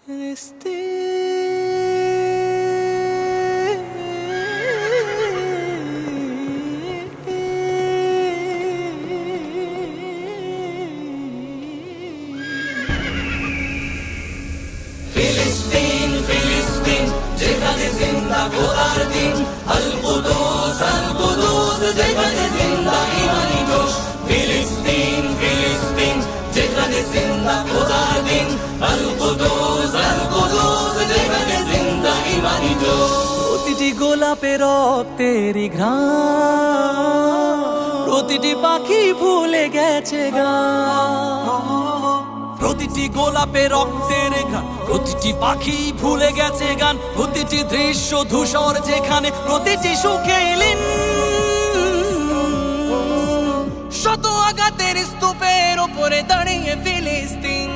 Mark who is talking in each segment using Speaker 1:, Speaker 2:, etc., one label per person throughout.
Speaker 1: ফিলিস্তিন ফিলিস্তিন যেখানে জিন্দা খোদার দিন, আল কুদুস যেখানে জিন্দা ইমানি জোশ। ফিলিস্তিন ফিলিস্তিন যেখানে জিন্দা খোদার দিন, আল কুদুস যেখানে জিন্দা ইমানি জোশ।
Speaker 2: প্রতিটি গোলাপে রক্তেরই ঘ্রাণ, প্রতিটি পাখি ভুলে গেছে গান। প্রতিটি গোলাপে রক্তের গান, প্রতিটি পাখি ভুলে গেছে গান। প্রতিটি দৃশ্য ধূসর যেখানে, প্রতিটি সুখে লীন। শত আঘাতের স্তূপের উপরে দাঁড়িয়ে ফিলিস্তিন,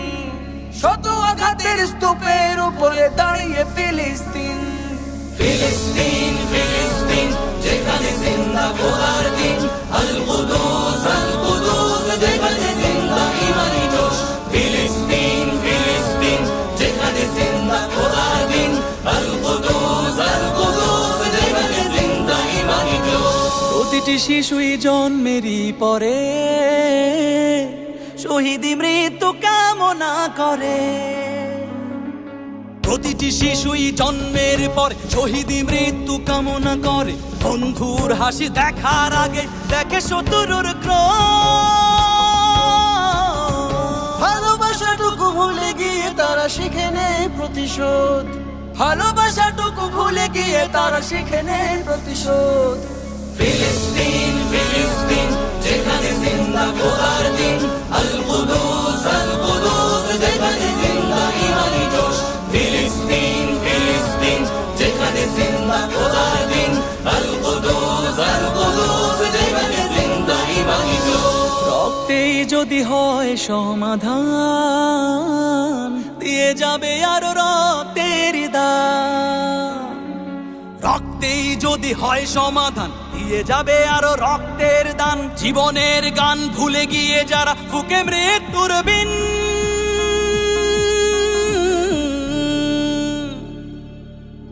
Speaker 2: শত আঘাতের স্তূপের উপরে দাঁড়িয়ে ফিলিস্তিন।
Speaker 1: ফিলিস্তিন ফিলিস্তিন যেখানে জিন্দা খোদার দিন, আল কুদুস যেখানে জিন্দা ইমানি জোশ। ফিলিস্তিন ফিলিস্তিন যেখানে জিন্দা খোদার দিন, আল কুদুস যেখানে জিন্দা ইমানি জোশ।
Speaker 2: প্রতিটি শিশুই জন্মেরই পরে শহীদি মৃত্যু কামনা করে। প্রতিটি শিশুই জন্মের পর শহীদি মৃত্যু কামনা করে। বন্ধুর হাসি দেখার আগে দেখে শত্রুর ক্রোধ। ভালোবাসাটুকু ভুলে গিয়ে তারা শিখে নেয় প্রতিশোধ, ভালোবাসাটুকু ভুলে গিয়ে তারা শিখে নেয় প্রতিশোধ।
Speaker 1: ফিলিস্তিন ফিলিস্তিন যেখানে জিন্দা খোদার দিন, আল কুদুস যেখানে জিন্দা ইমানি জোশ। ফিলিস্তিন ফিলিস্তিন যেখানে জিন্দা খোদার দিন, আল কুদুস যেখানে জিন্দা ইমানি জোশ।
Speaker 2: রক্তেই যদি হয় সমাধান, দিয়ে যাবে আরো রক্তের দান। রক্তেই যদি হয় সমাধান, দিয়ে যাবে আরো রক্তের দান। জীবনের গান ভুলে গিয়ে যারা ফুকে মৃত্যুর বিন।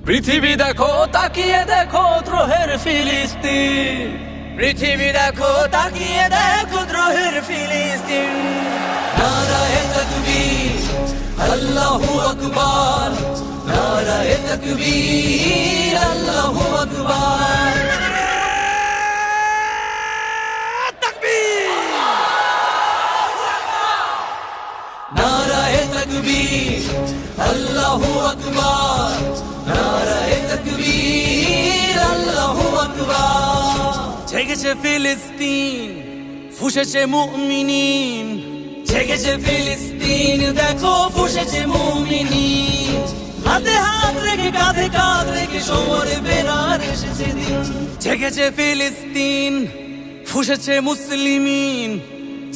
Speaker 2: পৃথিবী দেখো তাকিয়ে দেখো দ্রোহের ফিলিস্তিন, পৃথিবী দেখো তাকিয়ে দেখো দ্রোহের ফিলিস্তিন।
Speaker 1: নারায়ে তাকবীর, আল্লাহু আকবার, নারায়ে তাকবীর, আল্লাহু আকবার। নারায়ে তাকবীর, আল্লাহু আকবার, নারায়ে তাকবীর, আল্লাহু আকবার।
Speaker 2: জেগেছে ফিলিস্তিন, ফুঁসেছে মুমিনিন। জেগেছে ফিলিস্তিন, দেখো ফুঁসেছে মুমিনিন। হাতে হাত রেখে কাঁধে কাঁধ রেখে সমরে বেরার এসেছে দিন। জেগেছে ফিলিস্তিন, ফুঁসেছে মুসলিমিন।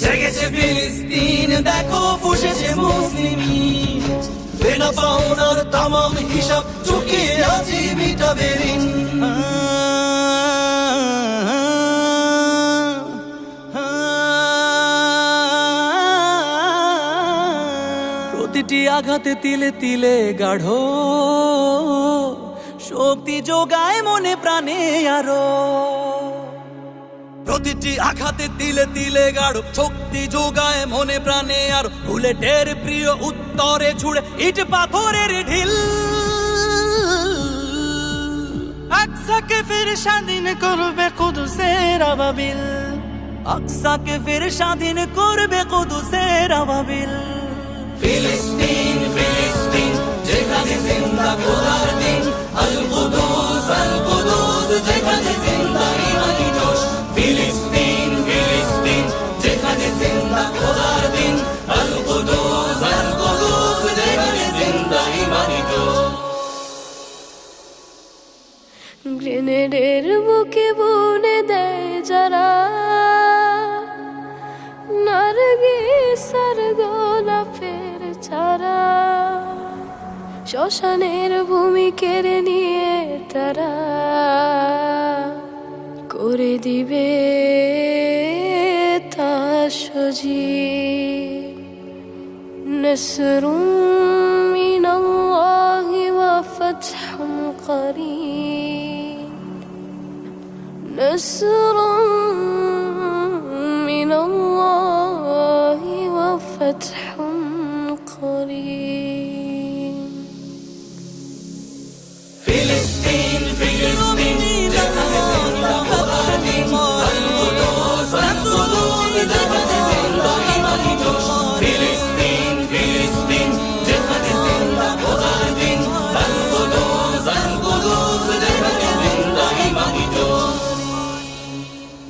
Speaker 2: জেগেছে ফিলিস্তিন, দেখো ফুঁসেছে মুসলিমিন। বিনা পাওনার তামাম হিসাব চুকিয়ে আজি মিটাবে ঋণ। প্রতিটি আঘাতে তিলে তিলে গাঢ় শক্তি যোগায় মনে প্রাণে আরো। প্রতিটি আঘাতে তিলে তিলে গাঢ় শক্তি যোগায় মনে প্রাণে আর। বুলেটের প্রিয় উত্তরে ছুড়ে ইট পাথরের ঢিল। আকসাকে ফির স্বাধীন করবে কুদুসের আবাবিল, আকসাকে ফির স্বাধীন করবে কুদুসের আবাবিল।
Speaker 1: ফিলিস্তিন ফিলিস্তিন যেখানে জিন্দা খোদার দিন, আল কুদুস যেখানে জিন্দা ইমানি জোশ। ফিলিস্তিন ফিলিস্তিন যেখানে জিন্দা খোদার দিন, আল কুদুস যেখানে জিন্দা ইমানি জোশ।
Speaker 3: গ্রেনেডের বুকে বুনে দেয় যারা, নারগিসের গোলাপের চারা। শ্মশানের ভূমি কেড়ে নিয়ে তারা করে দিবে তা সজীব। নসরুম মিনাল্লাহ। قريب نصر من الله وفتح